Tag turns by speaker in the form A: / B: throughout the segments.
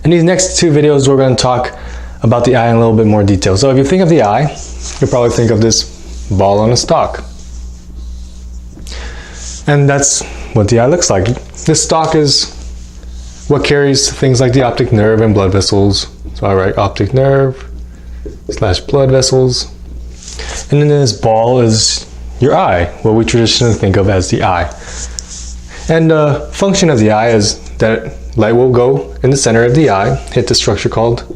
A: In these next two videos, we're going to talk about the eye in a little bit more detail. So if you think of the eye, you'll probably think of this ball on a stalk. And that's what the eye looks like. This stalk is what carries things like the optic nerve and blood vessels. So I write optic nerve / blood vessels. And then this ball is your eye, what we traditionally think of as the eye. And the function of the eye is that light will go in the center of the eye, hit the structure called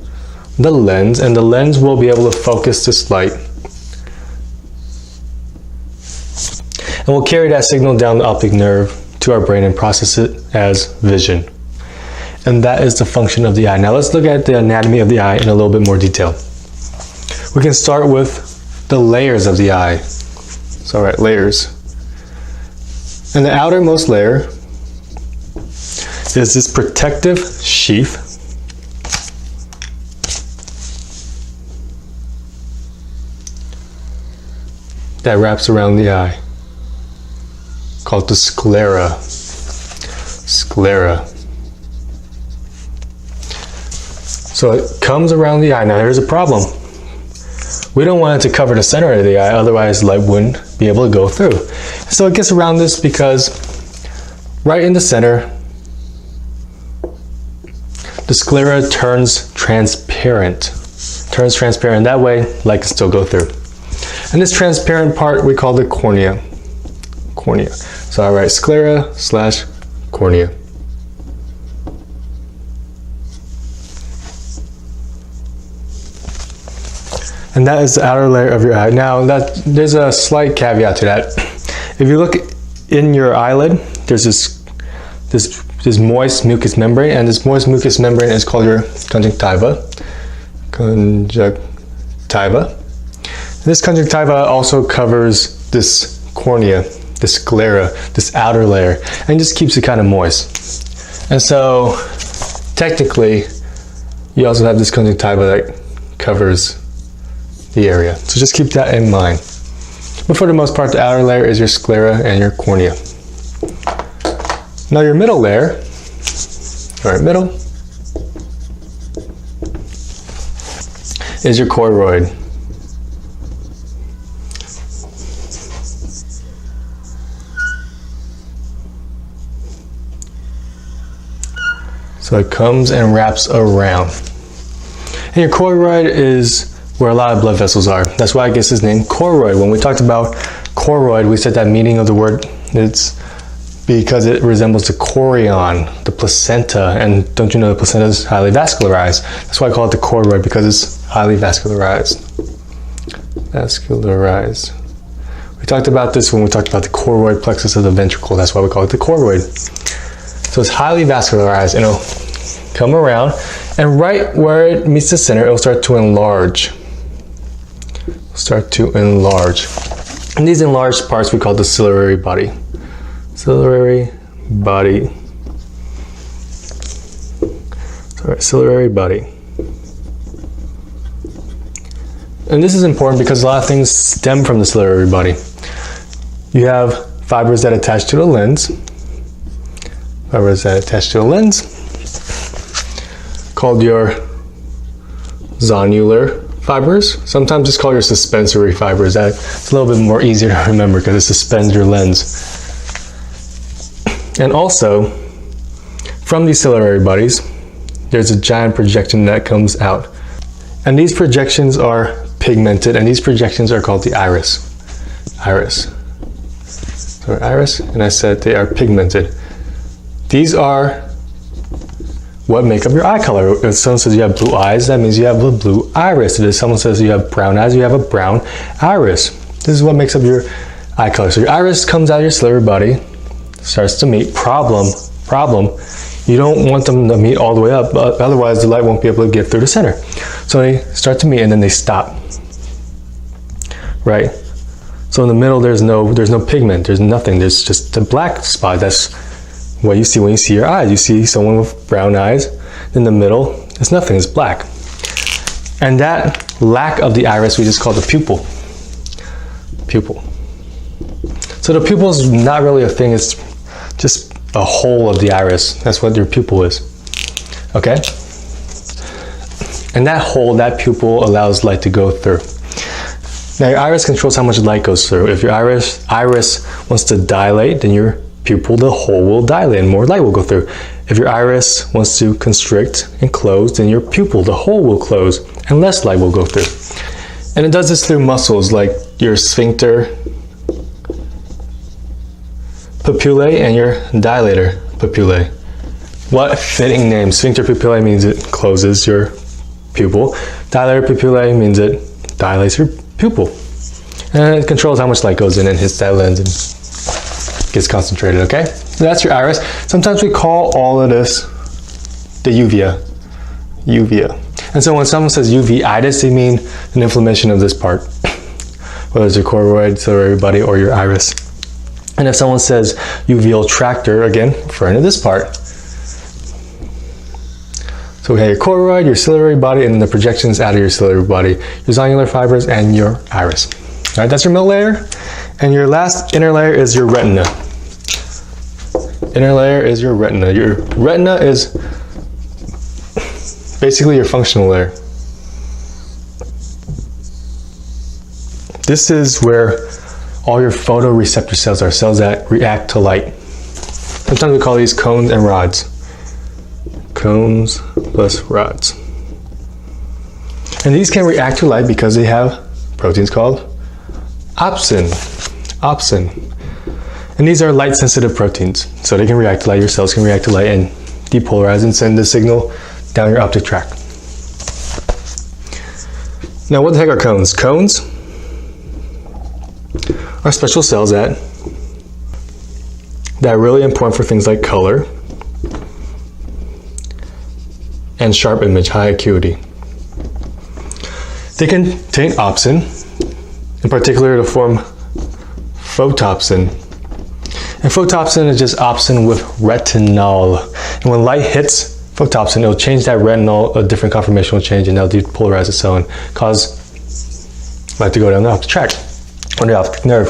A: the lens, and the lens will be able to focus this light. And we'll carry that signal down the optic nerve to our brain and process it as vision. And that is the function of the eye. Now let's look at the anatomy of the eye in a little bit more detail. We can start with the layers of the eye. So right, layers. And the outermost layer is this protective sheath that wraps around the eye, called the sclera. Sclera. So it comes around the eye. Now here's a problem. We don't want it to cover the center of the eye, otherwise light wouldn't be able to go through. So it gets around this because right in the center, the sclera turns transparent. That way light can still go through. And this transparent part we call the cornea. Cornea. So I write sclera / cornea. And that is the outer layer of your eye. Now, there's a slight caveat to that. If you look in your eyelid, there's this moist mucous membrane, and this moist mucous membrane is called your conjunctiva. This conjunctiva also covers this cornea, this sclera, this outer layer, and just keeps it kind of moist. And so, technically, you also have this conjunctiva that covers the area. So just keep that in mind. But for the most part, the outer layer is your sclera and your cornea. Now your middle layer, middle, is your choroid. So it comes and wraps around. And your choroid is where a lot of blood vessels are. That's why it gets its name choroid. When we talked about choroid, we said that meaning of the word, it's because it resembles the chorion, the placenta, and don't you know the placenta is highly vascularized? That's why I call it the choroid, because it's highly vascularized. Vascularized. We talked about this when we talked about the choroid plexus of the ventricle. That's why we call it the choroid. So it's highly vascularized, and it'll come around, and right where it meets the center, it'll start to enlarge. And these enlarged parts we call the ciliary body. Ciliary body. And this is important because a lot of things stem from the ciliary body. You have fibers that attach to the lens. Called your zonular fibers. Sometimes it's called your suspensory fibers. That's a little bit more easier to remember because it suspends your lens. And also, from these ciliary bodies, there's a giant projection that comes out. And these projections are pigmented, and these projections are called the iris. So iris, and I said they are pigmented. These are what make up your eye color. If someone says you have blue eyes, that means you have a blue iris. If someone says you have brown eyes, you have a brown iris. This is what makes up your eye color. So your iris comes out of your ciliary body, starts to meet. Problem. You don't want them to meet all the way up, otherwise the light won't be able to get through the center. So they start to meet and then they stop. Right? So in the middle there's no pigment, there's nothing, there's just a black spot. That's what you see when you see your eyes. You see someone with brown eyes. In the middle, it's nothing, it's black. And that lack of the iris we just call the pupil. So the pupil is not really a thing, it's just a hole of the iris. That's what your pupil is. Okay? And that hole, that pupil, allows light to go through. Now your iris controls how much light goes through. If your iris wants to dilate, then your pupil, the hole will dilate and more light will go through. If your iris wants to constrict and close, then your pupil, the hole, will close and less light will go through. And it does this through muscles like your sphincter papillae and your dilator papillae. What fitting name. Sphincter papillae means it closes your pupil. Dilator papillae means it dilates your pupil. And it controls how much light goes in and hits that lens and gets concentrated, okay? So that's your iris. Sometimes we call all of this the uvea. Uvea. And so when someone says uveitis, they mean an inflammation of this part, whether it's your choroid, ciliary body, or your iris. And if someone says uveal tractor, again, referring to this part. So we have your choroid, your ciliary body, and then the projections out of your ciliary body, your zonular fibers, and your iris. All right, that's your Millah layer. And your last inner layer is your retina. Inner layer is your retina. Your retina is basically your functional layer. This is where all your photoreceptor cells are, cells that react to light. Sometimes we call these cones and rods. Cones plus rods. And these can react to light because they have proteins called opsin. Opsin. And these are light sensitive proteins. So they can react to light, your cells can react to light and depolarize and send the signal down your optic tract. Now what the heck are cones? Cones are special cells that are really important for things like color and sharp image, high acuity. They contain opsin, in particular to form photopsin. And photopsin is just opsin with retinol. And when light hits photopsin, it'll change that retinol, a different conformational change, and that'll depolarize the cell and cause light to go down the optic tract or the optic nerve.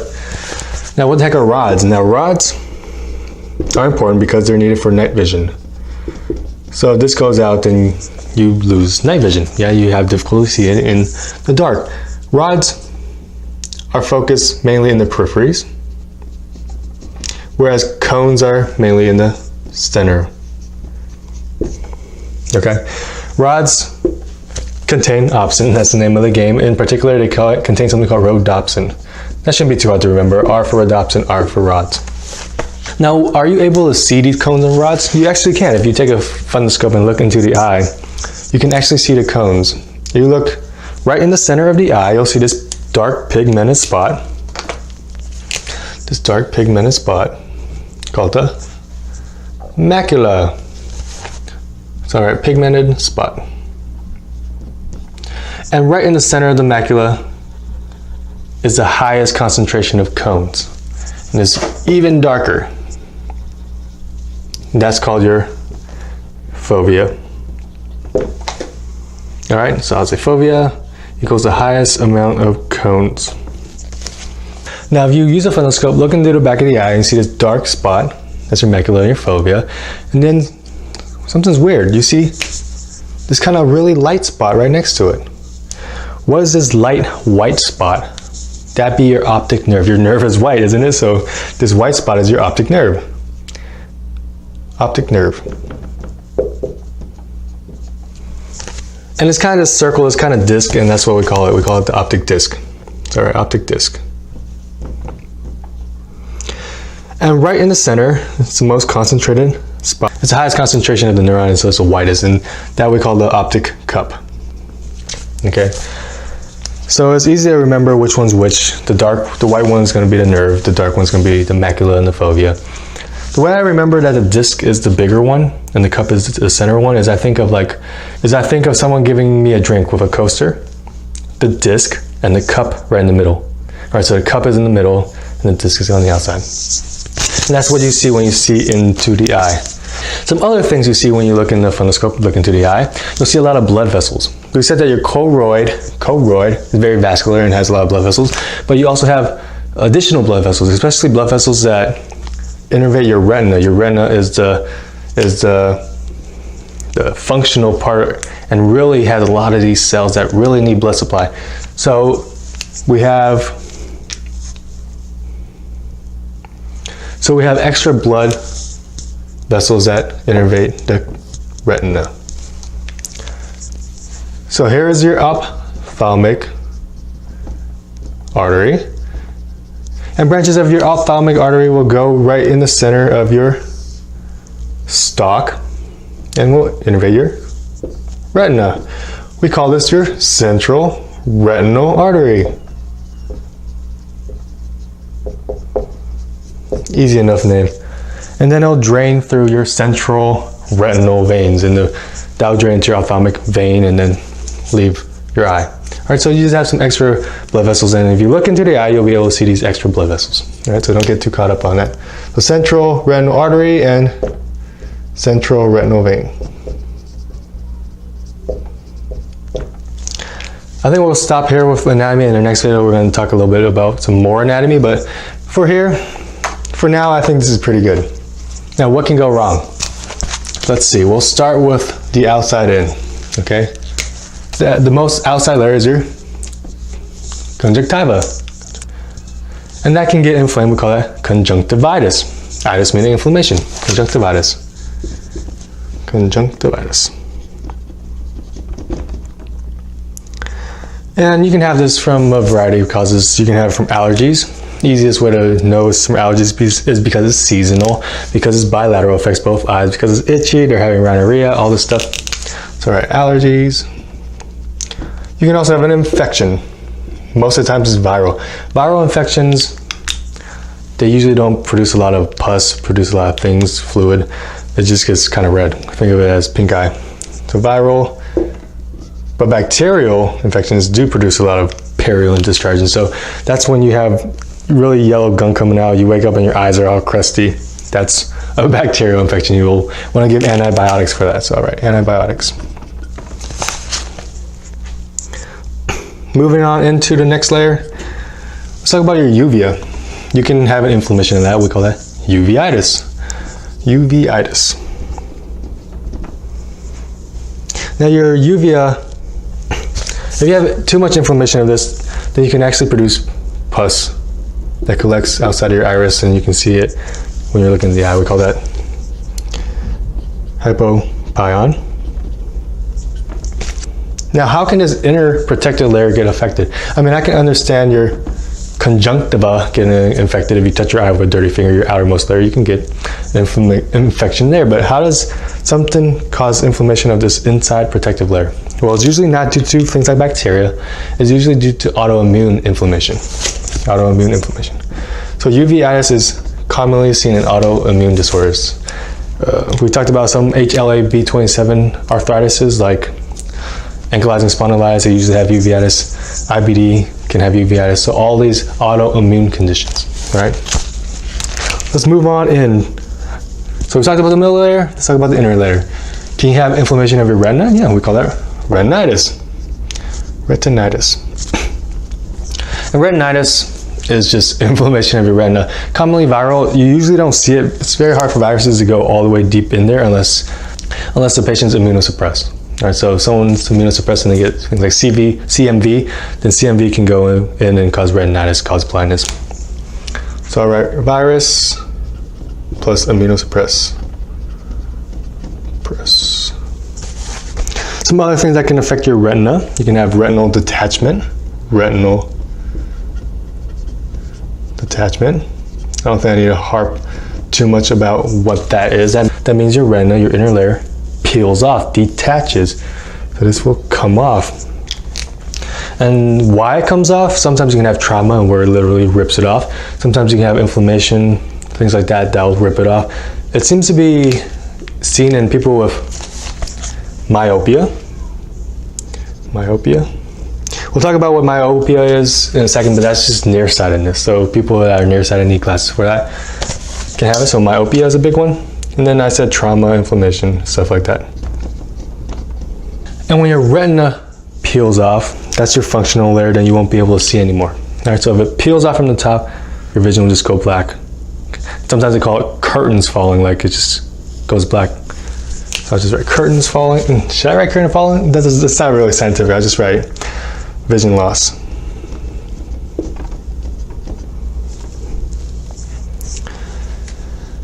A: Now what the heck are rods? Now rods are important because they're needed for night vision. So if this goes out, then you lose night vision. Yeah, you have difficulty seeing in the dark. Rods are focused mainly in the peripheries, whereas cones are mainly in the center. Okay, rods contain opsin, that's the name of the game. In particular, they contain something called rhodopsin. That shouldn't be too hard to remember. R for rhodopsin, R for rods. Now, are you able to see these cones and rods? You actually can. If you take a fundoscope and look into the eye, you can actually see the cones. If you look right in the center of the eye, you'll see this dark pigmented spot. This dark pigmented spot called the macula. Sorry, pigmented spot. And right in the center of the macula is the highest concentration of cones. And it's even darker. That's called your fovea. All right, so I'll say fovea equals the highest amount of cones. Now, if you use a fundoscope, look into the back of the eye and see this dark spot. That's your macula and your fovea. And then something's weird. You see this kind of really light spot right next to it. What is this light white spot? That'd be your optic nerve. Your nerve is white, isn't it? So this white spot is your optic nerve. Optic nerve. And it's kind of circle, it's kind of disc, and that's what we call it. We call it the optic disc. Sorry, optic disc. And right in the center, it's the most concentrated spot. It's the highest concentration of the neuron, so it's the whitest, and that we call the optic cup. Okay. So it's easy to remember which one's which. The white one's going to be the nerve, the dark one's going to be the macula and the fovea. The way I remember that the disc is the bigger one and the cup is the center one is I think of someone giving me a drink with a coaster, the disc, and the cup right in the middle. All right, so the cup is in the middle and the disc is on the outside. And that's what you see when you see into the eye. Some other things you see when you look in the fundoscope, look into the eye, you'll see a lot of blood vessels. We said that your choroid is very vascular and has a lot of blood vessels, but you also have additional blood vessels, especially blood vessels that innervate your retina. Your retina is the the functional part and really has a lot of these cells that really need blood supply. So we have extra blood vessels that innervate the retina. So here is your ophthalmic artery. And branches of your ophthalmic artery will go right in the center of your stalk and will innervate your retina. We call this your central retinal artery. Easy enough name. And then it'll drain through your central retinal veins, and that'll drain into your ophthalmic vein and then leave your eye. All right, so you just have some extra blood vessels, and if you look into the eye, you'll be able to see these extra blood vessels. All right, so don't get too caught up on that. So central retinal artery and central retinal vein. I think we'll stop here with anatomy. In the next video, we're going to talk a little bit about some more anatomy, but for now, I think this is pretty good. Now, what can go wrong? Let's see. We'll start with the outside in, okay? The most outside layer is your conjunctiva. And that can get inflamed. We call that conjunctivitis. Itis meaning inflammation. Conjunctivitis. Conjunctivitis. And you can have this from a variety of causes. You can have it from allergies. The easiest way to know it's from allergies is because it's seasonal, because it's bilateral, affects both eyes, because it's itchy, they're having rhinorrhea, all this stuff. So, all right, allergies. You can also have an infection. Most of the times it's viral. Viral infections, they usually don't produce a lot of pus, produce a lot of things, fluid. It just gets kind of red. Think of it as pink eye. So viral, but bacterial infections do produce a lot of purulent discharge. And so that's when you have really yellow gunk coming out. You wake up and your eyes are all crusty. That's a bacterial infection. You will want to give antibiotics for that. So all right, antibiotics. Moving on into the next layer, let's talk about your uvea. You can have an inflammation of that. We call that uveitis. Uveitis. Now your uvea, if you have too much inflammation of this, then you can actually produce pus that collects outside of your iris, and you can see it when you're looking in the eye. We call that hyperopia. Now, how can this inner protective layer get affected? I mean, I can understand your conjunctiva getting infected. If you touch your eye with a dirty finger, your outermost layer, you can get an infection there. But how does something cause inflammation of this inside protective layer? Well, it's usually not due to things like bacteria. It's usually due to autoimmune inflammation. Autoimmune inflammation. So uveitis is commonly seen in autoimmune disorders. We talked about some HLA-B27 arthritises like ankylosing spondylitis, they usually have uveitis. IBD can have uveitis. So all these autoimmune conditions, right? Let's move on in. So we talked about the middle layer, let's talk about the inner layer. Can you have inflammation of your retina? Yeah, we call that retinitis. Retinitis. And retinitis is just inflammation of your retina. Commonly viral, you usually don't see it. It's very hard for viruses to go all the way deep in there unless the patient's immunosuppressed. All right, so if someone's immunosuppressed and they get things like CMV, then CMV can go in and cause retinitis, cause blindness. So, all right, virus plus immunosuppress. Some other things that can affect your retina. You can have retinal detachment. Retinal detachment. I don't think I need to harp too much about what that is. That means your retina, your inner layer, peels off, detaches. So this will come off. And why it comes off? Sometimes you can have trauma and where it literally rips it off. Sometimes you can have inflammation, things like that, that'll rip it off. It seems to be seen in people with myopia. Myopia. We'll talk about what myopia is in a second, but that's just nearsightedness. So people that are nearsighted need glasses for that can have it. So myopia is a big one. And then I said trauma, inflammation, stuff like that. And when your retina peels off, that's your functional layer, then you won't be able to see anymore. All right, so if it peels off from the top, your vision will just go black. Sometimes they call it curtains falling, like it just goes black. I'll just write curtains falling. Should I write curtain falling? That's not really scientific. I'll just write vision loss.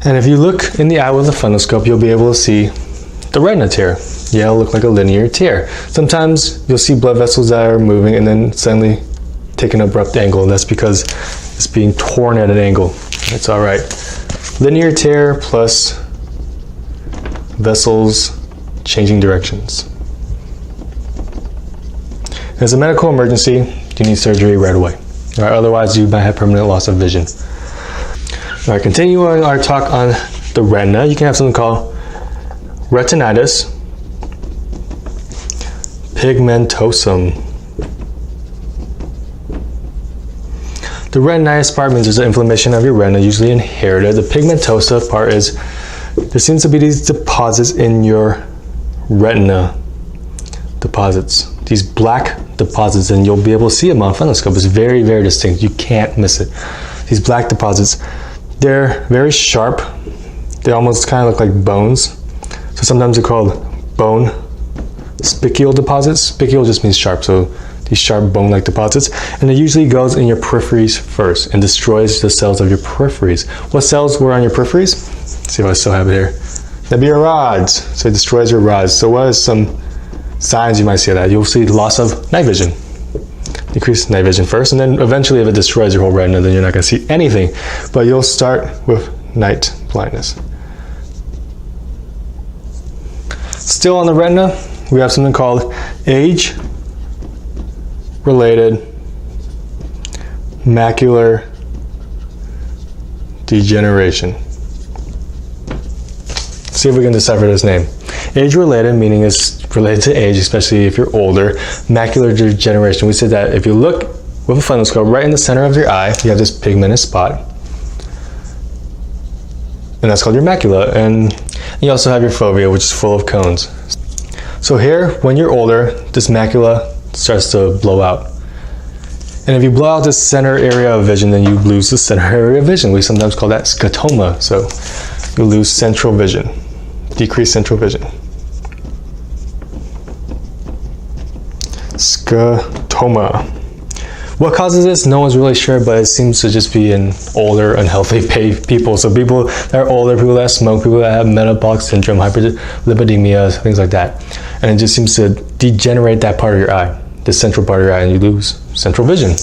A: And if you look in the eye with a fundoscope, you'll be able to see the retina tear. Yeah, it'll look like a linear tear. Sometimes you'll see blood vessels that are moving and then suddenly take an abrupt angle, and that's because it's being torn at an angle. It's all right. Linear tear plus vessels changing directions. As a medical emergency, you need surgery right away. All right, otherwise you might have permanent loss of vision. All right, continuing our talk on the retina, you can have something called retinitis pigmentosa. The retinitis part means there's an inflammation of your retina, usually inherited. The pigmentosa part is there seems to be these deposits in your retina, deposits, these black deposits, and you'll be able to see them on a fundoscope. It's very, very distinct. You can't miss it. These black deposits, they're very sharp. They almost kind of look like bones. So sometimes they're called bone spicular deposits. Spicular just means sharp, so these sharp bone-like deposits, and it usually goes in your peripheries first and destroys the cells of your peripheries. What cells were on your peripheries? Let's see if I still have it here. That'd be your rods. So it destroys your rods. So what are some signs you might see of that? You'll see loss of night vision. Decrease night vision first, and then eventually if it destroys your whole retina, then you're not going to see anything. But you'll start with night blindness. Still on the retina, we have something called age-related macular degeneration. See if we can decipher this name. Age-related, meaning it's related to age, especially if you're older. Macular degeneration, we said that if you look with a fundoscope right in the center of your eye, you have this pigmented spot, and that's called your macula. And you also have your fovea, which is full of cones. So here, when you're older, this macula starts to blow out. And if you blow out this center area of vision, then you lose the center area of vision. We sometimes call that scotoma. So you lose central vision, decreased central vision. Scotoma. What causes this? No one's really sure, but it seems to just be in older, unhealthy people. So people that are older, people that smoke, people that have metabolic syndrome, hyperlipidemia, things like that. And it just seems to degenerate that part of your eye, the central part of your eye, and you lose central vision.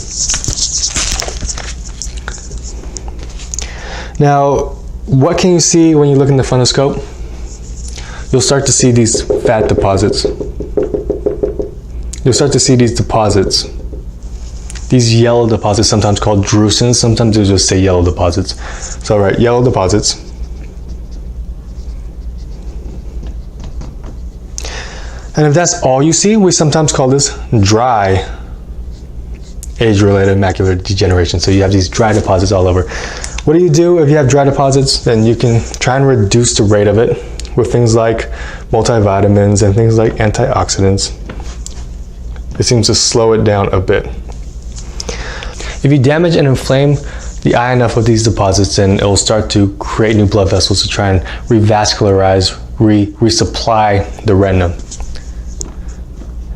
A: Now, what can you see when you look in the fundoscope? You'll start to see these fat deposits. You'll start to see these deposits. These yellow deposits, sometimes called drusins, sometimes they just say yellow deposits. So all right, yellow deposits. And if that's all you see, we sometimes call this dry age-related macular degeneration. So you have these dry deposits all over. What do you do if you have dry deposits? Then you can try and reduce the rate of it with things like multivitamins and things like antioxidants. It seems to slow it down a bit. If you damage and inflame the eye enough with these deposits, then it will start to create new blood vessels to try and revascularize, resupply the retina.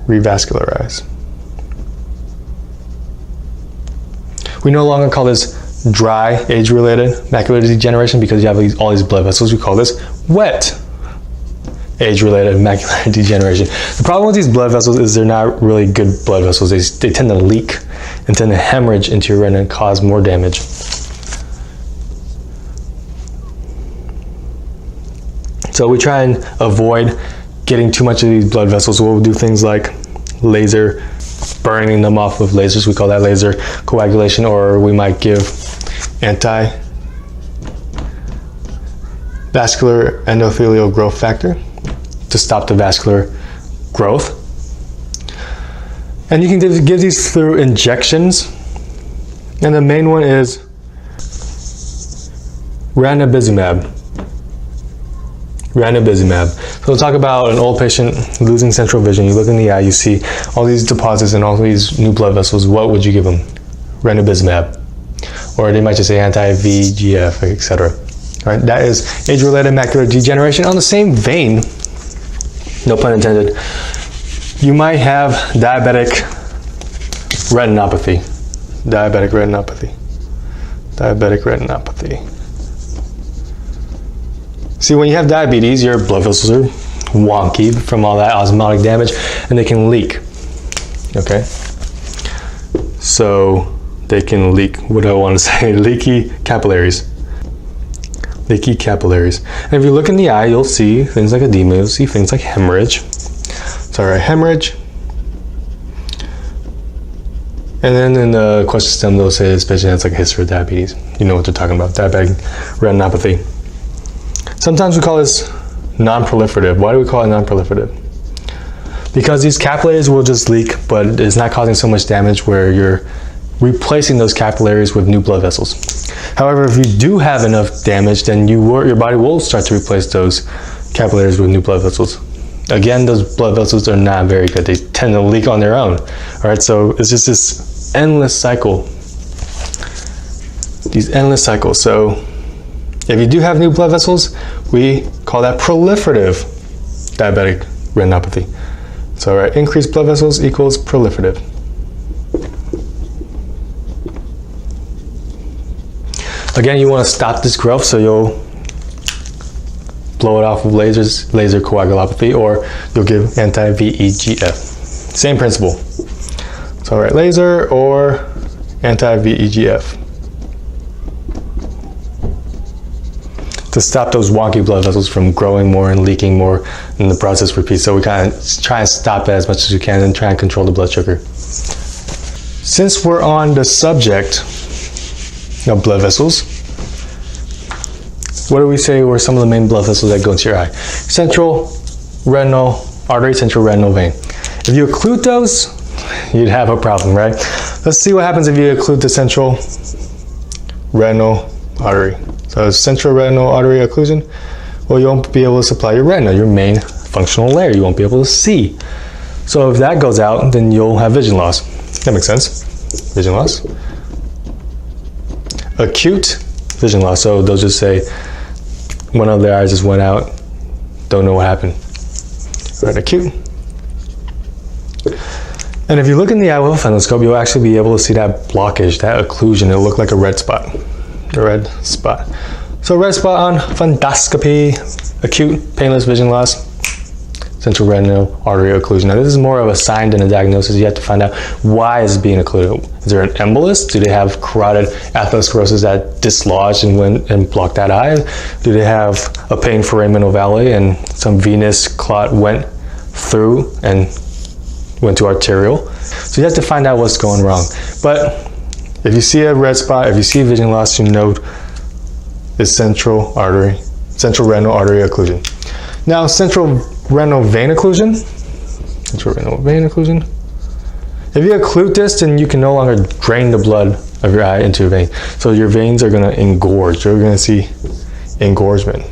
A: Revascularize. We no longer call this dry age-related macular degeneration because you have all these blood vessels. We call this wet age-related macular degeneration. The problem with these blood vessels is they're not really good blood vessels. They tend to leak and tend to hemorrhage into your retina and cause more damage. So we try and avoid getting too much of these blood vessels. We'll do things like laser, burning them off with lasers. We call that laser coagulation, or we might give anti-vascular endothelial growth factor to stop the vascular growth. And you can give these through injections. And the main one is ranibizumab. So we'll talk about an old patient losing central vision. You look in the eye, you see all these deposits and all these new blood vessels. What would you give them? Ranibizumab. Or they might just say anti-VEGF, etc. All right, that is age-related macular degeneration. On the same vein, no pun intended, you might have diabetic retinopathy. Diabetic retinopathy. Diabetic retinopathy. See, when you have diabetes, your blood vessels are wonky from all that osmotic damage, and they can leak. Okay? So they can leak, what do I want to say? Leaky capillaries. Leaky capillaries. And if you look in the eye, you'll see things like edema, you'll see things like hemorrhage. Sorry, hemorrhage. And then in the question stem, they'll say this patient has like a history of diabetes. You know what they're talking about, diabetic retinopathy. Sometimes we call this non-proliferative. Why do we call it non-proliferative? Because these capillaries will just leak, but it's not causing so much damage where you're replacing those capillaries with new blood vessels. However, if you do have enough damage, then your body will start to replace those capillaries with new blood vessels. Again, those blood vessels are not very good. They tend to leak on their own. All right, so it's just this endless cycle. These endless cycles. So if you do have new blood vessels, we call that proliferative diabetic retinopathy. So, all right, increased blood vessels equals proliferative. Again, you want to stop this growth, so you'll blow it off with laser coagulopathy, or you'll give anti-VEGF. Same principle. So, all right, laser or anti-VEGF. To stop those wonky blood vessels from growing more and leaking more, and the process repeats. So we kind of try and stop it as much as we can and try and control the blood sugar. Since we're on the subject of blood vessels, what do we say were some of the main blood vessels that go into your eye? Central retinal artery, central retinal vein. If you occlude those, you'd have a problem, right? Let's see what happens if you occlude the central retinal artery. So central retinal artery occlusion, well, you won't be able to supply your retina, your main functional layer. You won't be able to see. So if that goes out, then you'll have vision loss. That makes sense. Vision loss. Acute vision loss. So they'll just say one of their eyes just went out, don't know what happened. All right, acute. And if you look in the eye with a fundoscope, you'll actually be able to see that blockage, that occlusion. It'll look like a red spot. A red spot. So red spot on fundoscopy, acute painless vision loss, central retinal artery occlusion. Now this is more of a sign than a diagnosis. You have to find out why it's being occluded. Is there an embolus? Do they have carotid atherosclerosis that dislodged and went and blocked that eye? Do they have a pain foramen ovale and some venous clot went through and went to arterial? So you have to find out what's going wrong. But if you see a red spot, if you see vision loss, you know it's central retinal artery occlusion. Now, central retinal vein occlusion. Central retinal vein occlusion. If you occlude this, then you can no longer drain the blood of your eye into your vein. So your veins are going to engorge. You're going to see engorgement.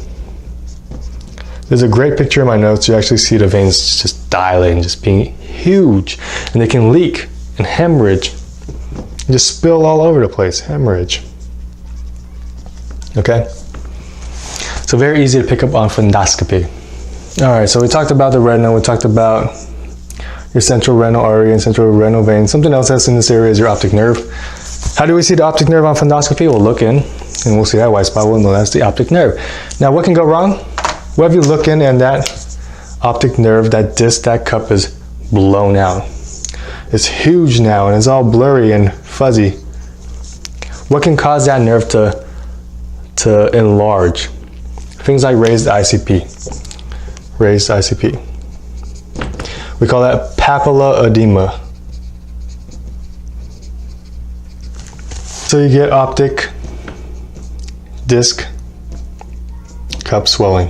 A: There's a great picture in my notes. You actually see the veins just dilating, just being huge, and they can leak and hemorrhage. Just spill all over the place, hemorrhage. Okay? So very easy to pick up on fundoscopy. All right, so we talked about the retina, we talked about your central retinal artery and central retinal vein. Something else that's in this area is your optic nerve. How do we see the optic nerve on fundoscopy? We'll look in and we'll see that white spot. We'll know that's the optic nerve. Now, what can go wrong? What if you look in and that optic nerve, that disc, that cup is blown out? It's huge now and it's all blurry and fuzzy. What can cause that nerve to enlarge? Things like raised ICP. Raised ICP. We call that papilledema. So you get optic disc cup swelling.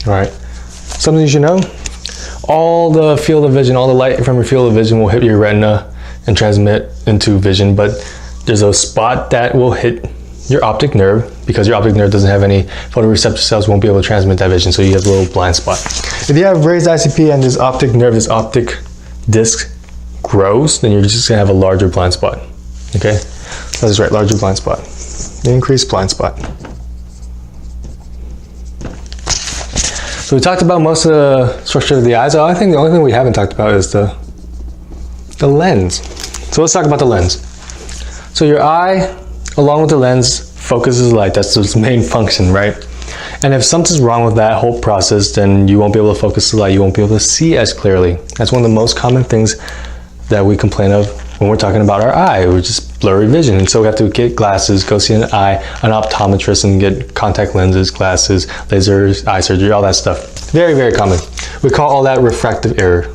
A: All right. Something you should know. All the field of vision, all the light from your field of vision will hit your retina and transmit into vision, but there's a spot that will hit your optic nerve because your optic nerve doesn't have any photoreceptor cells, won't be able to transmit that vision, so you have a little blind spot. If you have raised ICP and this optic nerve, this optic disc grows, then you're just gonna have a larger blind spot, okay? That's right, larger blind spot. Increased blind spot. So we talked about most of the structure of the eyes. I think the only thing we haven't talked about is the lens. So let's talk about the lens. So your eye, along with the lens, focuses light. That's its main function, right? And if something's wrong with that whole process, then you won't be able to focus the light. You won't be able to see as clearly. That's one of the most common things that we complain of when we're talking about our eye. We're just blurry vision. And so we have to get glasses, go see an optometrist, and get contact lenses, glasses, lasers, eye surgery, all that stuff. Very, very common. We call all that refractive error.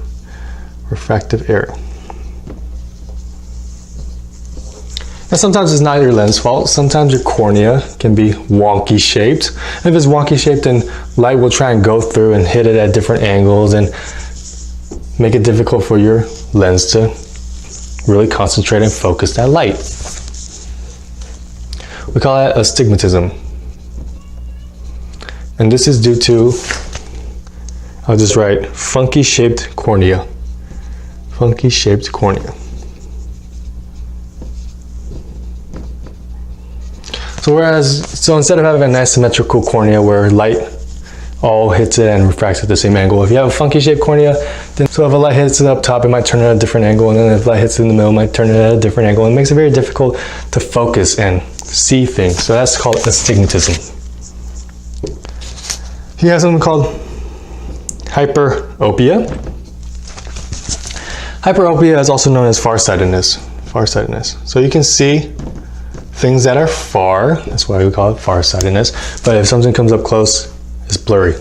A: Refractive error. Now sometimes it's not your lens fault. Sometimes your cornea can be wonky shaped. And if it's wonky shaped, then light will try and go through and hit it at different angles and make it difficult for your lens to really concentrate and focus that light. We call that astigmatism. And this is due to, I'll just write, funky shaped cornea. Funky shaped cornea. So instead of having a nice symmetrical cornea where light all hits it and refracts at the same angle, if you have a funky shaped cornea, then so if a light hits it up top, it might turn it at a different angle, and then if light hits it in the middle, it might turn it at a different angle. It makes it very difficult to focus and see things. So that's called astigmatism. You have something called hyperopia. Hyperopia is also known as farsightedness. Farsightedness. So you can see things that are far, that's why we call it farsightedness, but if something comes up close, it's blurry.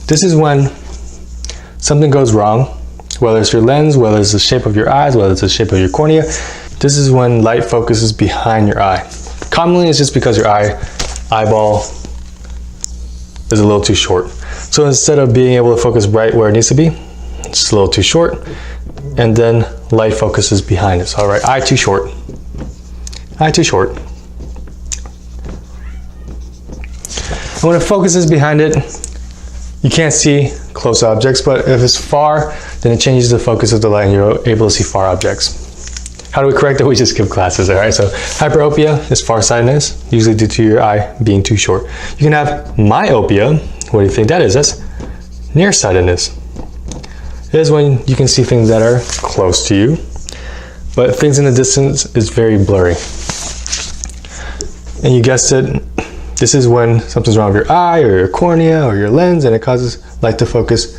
A: This is when something goes wrong, whether it's your lens, whether it's the shape of your eyes, whether it's the shape of your cornea. This is when light focuses behind your eye. Commonly, it's just because your eyeball is a little too short. So instead of being able to focus right where it needs to be, it's just a little too short, and then light focuses behind it. So I'll write eye too short. Eye too short. And when it focuses behind it, you can't see close objects, but if it's far, then it changes the focus of the light and you're able to see far objects. How do we correct it? We just give glasses, all right? So hyperopia is farsightedness, usually due to your eye being too short. You can have myopia. What do you think that is? That's nearsightedness. It is when you can see things that are close to you, but things in the distance is very blurry. And you guessed it, this is when something's wrong with your eye or your cornea or your lens, and it causes light to focus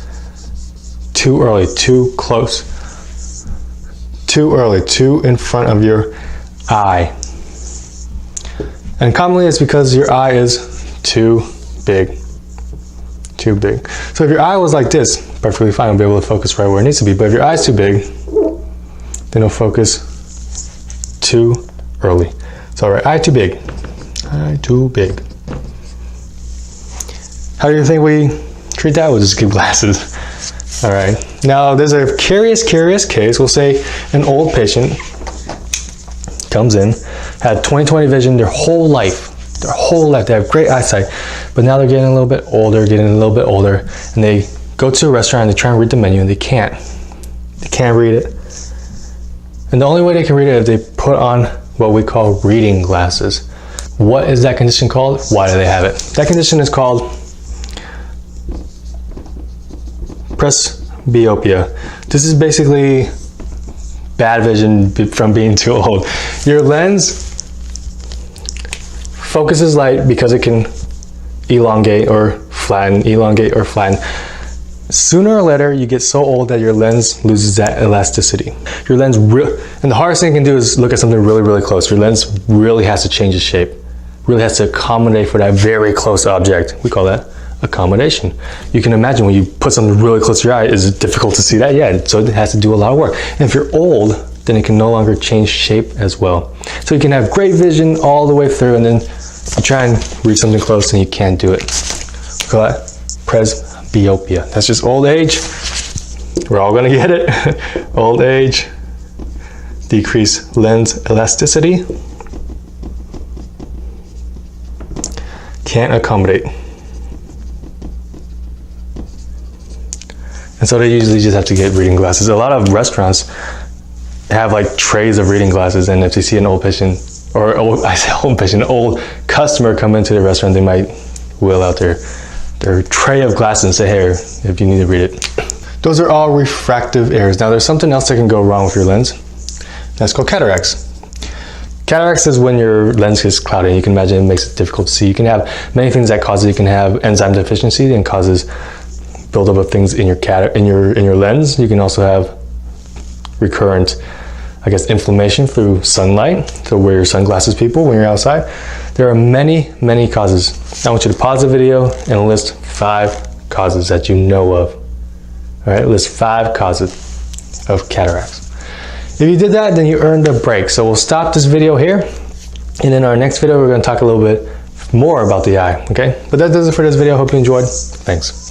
A: too early, too close, too early, too in front of your eye. And commonly it's because your eye is too big. Too big. So if your eye was like this, perfectly fine, it'll be able to focus right where it needs to be. But if your eye's too big, then it'll focus too early. So all right, eye too big. Eye too big. How do you think we treat that? We'll just give glasses. All right. Now there's a curious case. We'll say an old patient comes in, had 20/20 vision their whole life. They have great eyesight, but now they're getting a little bit older, and they go to a restaurant and they try and read the menu and they can't. They can't read it. And the only way they can read it is they put on what we call reading glasses. What is that condition called? Why do they have it? That condition is called Presbyopia. This is basically bad vision from being too old. Your lens focuses light because it can elongate or flatten. Sooner or later, you get so old that your lens loses that elasticity. Your lens, and the hardest thing you can do is look at something really, really close. Your lens really has to change its shape. Really has to accommodate for that very close object. We call that accommodation. You can imagine when you put something really close to your eye, is it difficult to see that? Yeah, so it has to do a lot of work. And if you're old, then it can no longer change shape as well. So you can have great vision all the way through, and then you try and read something close and you can't do it. We call that presbyopia. That's just old age. We're all gonna get it. Old age, decreased lens elasticity, can't accommodate. And so they usually just have to get reading glasses. A lot of restaurants have like trays of reading glasses, and if they see an old patient, or old customer come into the restaurant, they might wheel out their their tray of glasses here if you need to read it. Those are all refractive errors. Now there's something else that can go wrong with your lens. That's called cataracts. Cataracts is when your lens gets cloudy. You can imagine it makes it difficult to see. You can have many things that cause it. You can have enzyme deficiency and causes buildup of things in your lens. You can also have recurrent, I guess, inflammation through sunlight. So wear your sunglasses, people, when you're outside. There are many, many causes. I want you to pause the video and list 5 causes that you know of. All right, list 5 causes of cataracts. If you did that, then you earned a break. So we'll stop this video here. And in our next video, we're going to talk a little bit more about the eye, okay? But that does it for this video. Hope you enjoyed. Thanks.